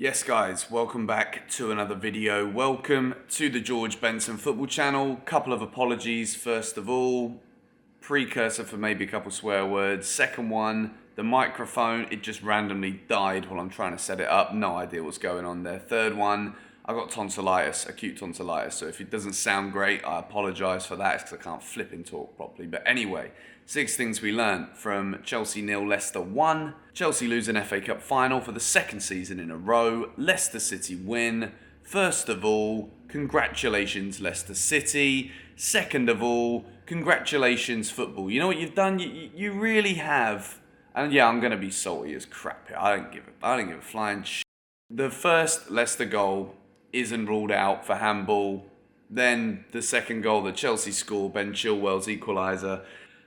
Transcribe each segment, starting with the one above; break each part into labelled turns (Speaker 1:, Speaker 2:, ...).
Speaker 1: Yes guys, welcome back to another video. Welcome to the George Benson football channel. Couple of apologies first of all. Precursor for maybe a couple swear words. Second one, the microphone, it just randomly died while I'm trying to set it up. No idea what's going on there. Third one, I got tonsillitis, acute tonsillitis. So if it doesn't sound great, I apologise for that. It's because I can't flip and talk properly. But anyway, 6 things we learnt from Chelsea 0, Leicester 1. Chelsea lose an FA Cup final for the second season in a row. Leicester City win. First of all, congratulations Leicester City. Second of all, congratulations football. You know what you've done? You really have. And yeah, I'm going to be salty as crap here. I don't give a flying shit. The first Leicester goal isn't ruled out for handball. Then the second goal that Chelsea scored, Ben Chilwell's equaliser,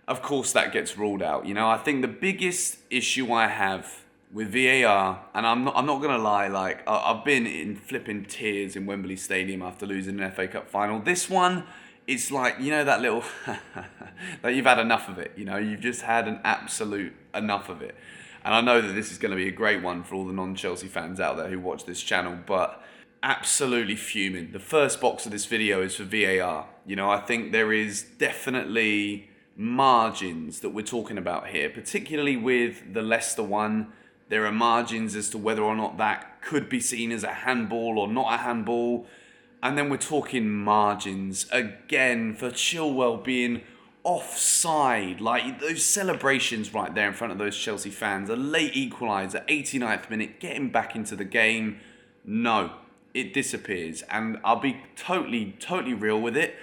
Speaker 1: of course that gets ruled out. You know, I think the biggest issue I have with VAR, and I'm not gonna lie, like I've been in flipping tears in Wembley Stadium after losing an FA Cup final. This one, it's like, you know, that little that you've had enough of it. You know, you've just had an absolute enough of it. And I know that this is going to be a great one for all the non-Chelsea fans out there who watch this channel, but absolutely fuming. The first box of this video is for VAR. You know, I think there is definitely margins that we're talking about here, particularly with the Leicester one. There are margins as to whether or not that could be seen as a handball or not a handball. And then we're talking margins again for Chilwell being offside. Like those celebrations right there in front of those Chelsea fans, a late equaliser, 89th minute, getting back into the game. No, it disappears. And I'll be totally real with it.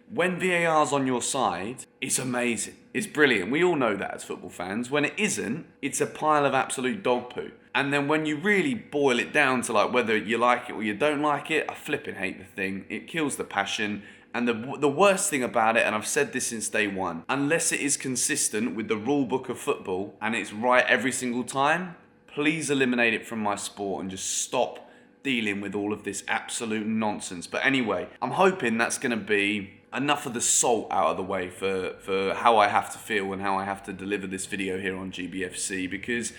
Speaker 1: When VAR's on your side, it's amazing. It's brilliant. We all know that as football fans. When it isn't, it's a pile of absolute dog poo. And then when you really boil it down to like whether you like it or you don't like it, I flipping hate the thing. It kills the passion. And the worst thing about it, and I've said this since day one, unless it is consistent with the rule book of football and it's right every single time, please eliminate it from my sport and just stop dealing with all of this absolute nonsense. But anyway, I'm hoping that's going to be enough of the salt out of the way for how I have to feel and how I have to deliver this video here on GBFC, because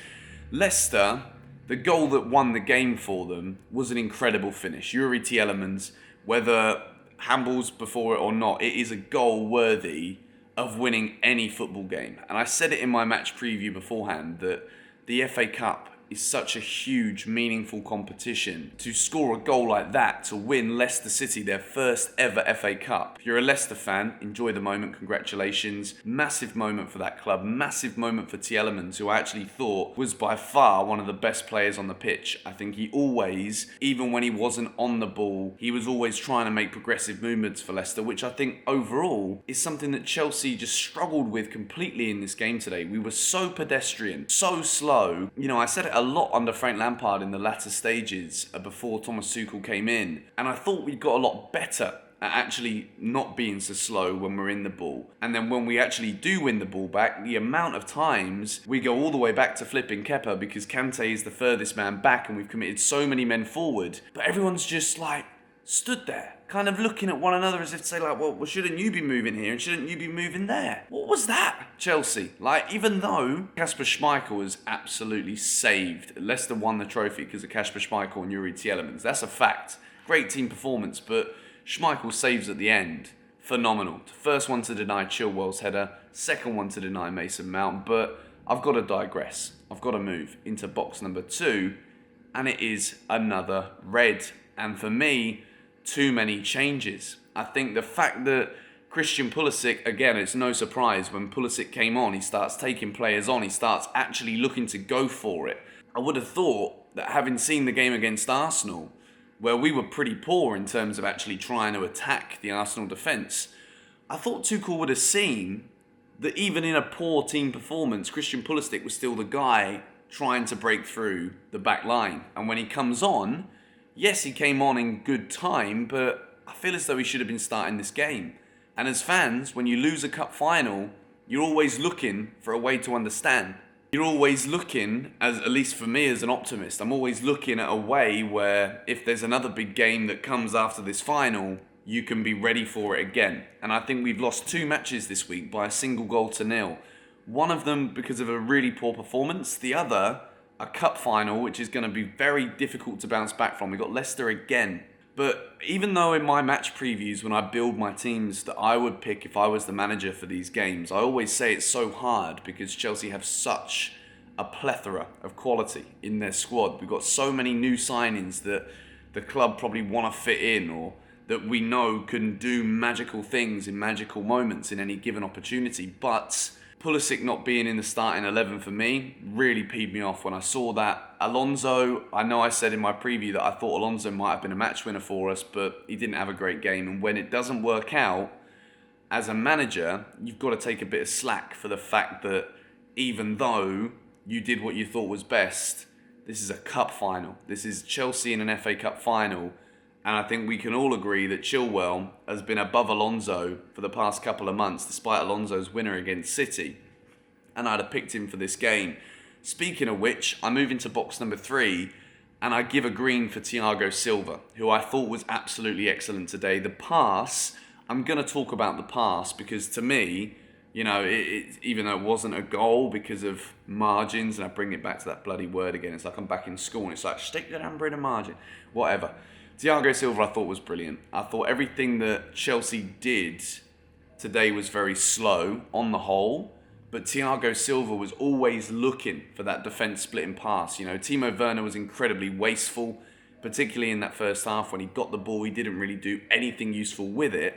Speaker 1: Leicester, the goal that won the game for them, was an incredible finish. Youri Tielemans, whether handballs before it or not, it is a goal worthy of winning any football game. And I said it in my match preview beforehand that the FA Cup is such a huge, meaningful competition. To score a goal like that, to win Leicester City their first ever FA Cup. If you're a Leicester fan, enjoy the moment, congratulations. Massive moment for that club, massive moment for Tielemans, who I actually thought was by far one of the best players on the pitch. I think he always, even when he wasn't on the ball, he was always trying to make progressive movements for Leicester, which I think overall is something that Chelsea just struggled with completely in this game today. We were so pedestrian, so slow. You know, I said it a lot under Frank Lampard in the latter stages before Thomas Tuchel came in, and I thought we got a lot better at actually not being so slow when we're in the ball. And then when we actually do win the ball back, the amount of times we go all the way back to flipping Kepa because Kante is the furthest man back and we've committed so many men forward, but everyone's just like stood there kind of looking at one another as if to say like, well, shouldn't you be moving here and shouldn't you be moving there? What was that, Chelsea? Like, even though Kasper Schmeichel was absolutely saved, Leicester won the trophy because of Kasper Schmeichel and Youri Tielemans. That's a fact. Great team performance, but Schmeichel saves at the end. Phenomenal. First one to deny Chilwell's header, second one to deny Mason Mount, but I've got to digress. I've got to move into box number 2, and it is another red. And for me, too many changes. I think the fact that Christian Pulisic, again, it's no surprise when Pulisic came on, he starts taking players on, he starts actually looking to go for it. I would have thought that having seen the game against Arsenal, where we were pretty poor in terms of actually trying to attack the Arsenal defence, I thought Tuchel would have seen that even in a poor team performance, Christian Pulisic was still the guy trying to break through the back line. And when he comes on, yes, he came on in good time, but I feel as though he should have been starting this game. And as fans, when you lose a cup final, you're always looking for a way to understand. You're always looking, at least for me as an optimist, I'm always looking at a way where if there's another big game that comes after this final, you can be ready for it again. And I think we've lost 2 matches this week by a single goal to nil. One of them because of a really poor performance, the other a cup final, which is going to be very difficult to bounce back from. We've got Leicester again. But even though in my match previews, when I build my teams that I would pick if I was the manager for these games, I always say it's so hard because Chelsea have such a plethora of quality in their squad. We've got so many new signings that the club probably want to fit in, or that we know can do magical things in magical moments in any given opportunity. But Pulisic not being in the starting 11 for me really peed me off when I saw that. Alonso, I know I said in my preview that I thought Alonso might have been a match winner for us, but he didn't have a great game. And when it doesn't work out, as a manager, you've got to take a bit of slack for the fact that even though you did what you thought was best, this is a cup final. This is Chelsea in an FA Cup final. And I think we can all agree that Chilwell has been above Alonso for the past couple of months, despite Alonso's winner against City. And I'd have picked him for this game. Speaking of which, I move into box number 3, and I give a green for Thiago Silva, who I thought was absolutely excellent today. The pass, I'm going to talk about the pass because to me, you know, even though it wasn't a goal because of margins, and I bring it back to that bloody word again, it's like I'm back in school and it's like, stick the number in a margin, whatever. Thiago Silva I thought was brilliant. I thought everything that Chelsea did today was very slow on the whole, but Thiago Silva was always looking for that defence splitting pass. You know, Timo Werner was incredibly wasteful, particularly in that first half when he got the ball, he didn't really do anything useful with it,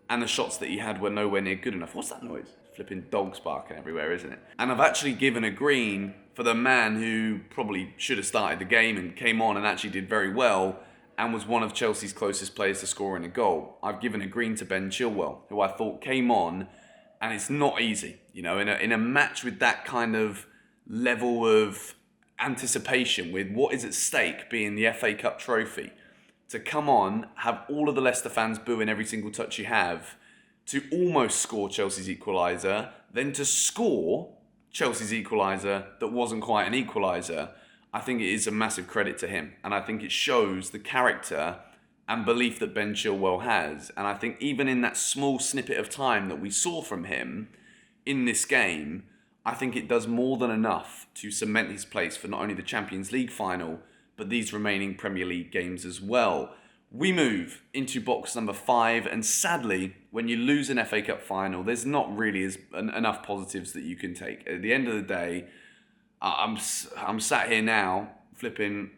Speaker 1: and the shots that he had were nowhere near good enough. What's that noise? Flipping dogs barking everywhere, isn't it? And I've actually given a green for the man who probably should have started the game and came on and actually did very well, and was one of Chelsea's closest players to scoring a goal. I've given a green to Ben Chilwell, who I thought came on, and it's not easy. You know, in a match with that kind of level of anticipation, with what is at stake being the FA Cup trophy, to come on, have all of the Leicester fans booing every single touch you have, to almost score Chelsea's equaliser, then to score Chelsea's equaliser that wasn't quite an equaliser, I think it is a massive credit to him. And I think it shows the character and belief that Ben Chilwell has. And I think even in that small snippet of time that we saw from him in this game, I think it does more than enough to cement his place for not only the Champions League final, but these remaining Premier League games as well. We move into box number 5, and sadly, when you lose an FA Cup final, there's not really enough positives that you can take. At the end of the day, I'm sat here now, flipping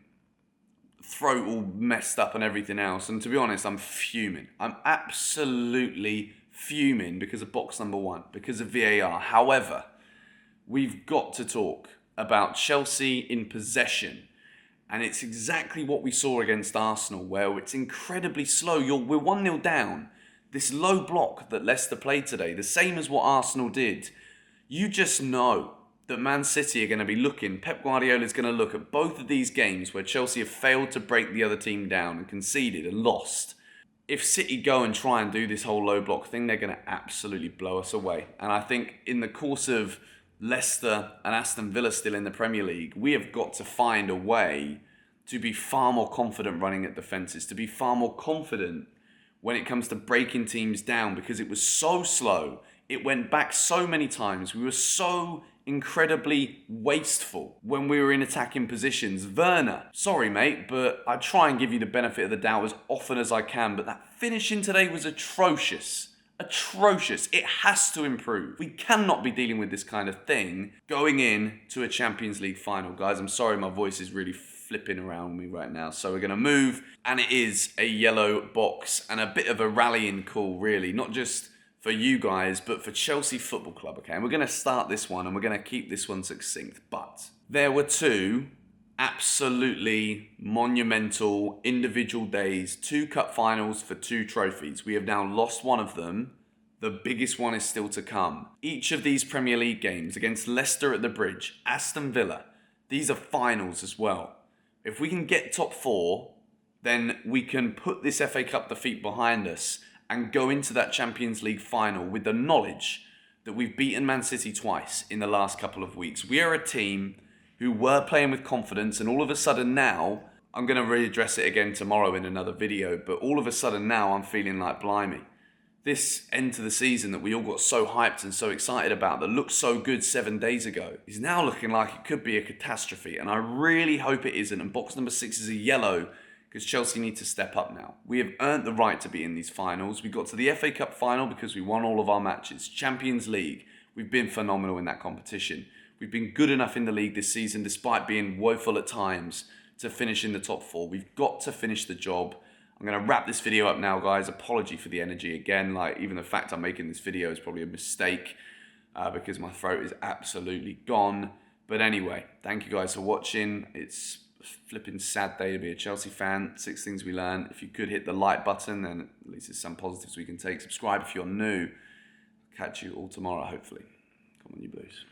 Speaker 1: throat all messed up and everything else, and to be honest, I'm fuming. I'm absolutely fuming because of box number 1, because of VAR. However, we've got to talk about Chelsea in possession. And it's exactly what we saw against Arsenal, where it's incredibly slow. We're 1-0 down. This low block that Leicester played today, the same as what Arsenal did. You just know that Man City are going to be looking, Pep Guardiola is going to look at both of these games where Chelsea have failed to break the other team down and conceded and lost. If City go and try and do this whole low block thing, they're going to absolutely blow us away. And I think in the course of Leicester and Aston Villa still in the Premier League, we have got to find a way to be far more confident running at defences, to be far more confident when it comes to breaking teams down, because it was so slow. It went back so many times. We were so incredibly wasteful when we were in attacking positions. Werner, sorry mate, but I try and give you the benefit of the doubt as often as I can, but that finishing today was atrocious. Atrocious. It has to improve. We cannot be dealing with this kind of thing going in to a Champions League final. Guys, I'm sorry my voice is really flipping around me right now. So we're going to move, and it is a yellow box and a bit of a rallying call, really. Not just for you guys, but for Chelsea Football Club, okay? And we're going to start this one, and we're going to keep this one succinct. But there were 2 absolutely monumental individual days, 2 cup finals for 2 trophies. We have now lost one of them. The biggest one is still to come. Each of these Premier League games against Leicester at the Bridge, Aston Villa, these are finals as well. If we can get top 4, then we can put this FA Cup defeat behind us and go into that Champions League final with the knowledge that we've beaten Man City twice in the last couple of weeks. We are a team who were playing with confidence, and all of a sudden now, I'm going to readdress it again tomorrow in another video, but all of a sudden now I'm feeling like, blimey, this end to the season that we all got so hyped and so excited about, that looked so good 7 days ago, is now looking like it could be a catastrophe. And I really hope it isn't. And box number 6 is a yellow, because Chelsea need to step up now. We have earned the right to be in these finals. We got to the FA Cup final because we won all of our matches. Champions League, we've been phenomenal in that competition. We've been good enough in the league this season, despite being woeful at times, to finish in the top 4. We've got to finish the job. I'm going to wrap this video up now, guys. Apology for the energy again. Even the fact I'm making this video is probably a mistake because my throat is absolutely gone. But anyway, thank you guys for watching. It's a flipping sad day to be a Chelsea fan. 6 things we learned. If you could hit the like button, then at least there's some positives we can take. Subscribe if you're new. Catch you all tomorrow, hopefully. Come on, you Blues.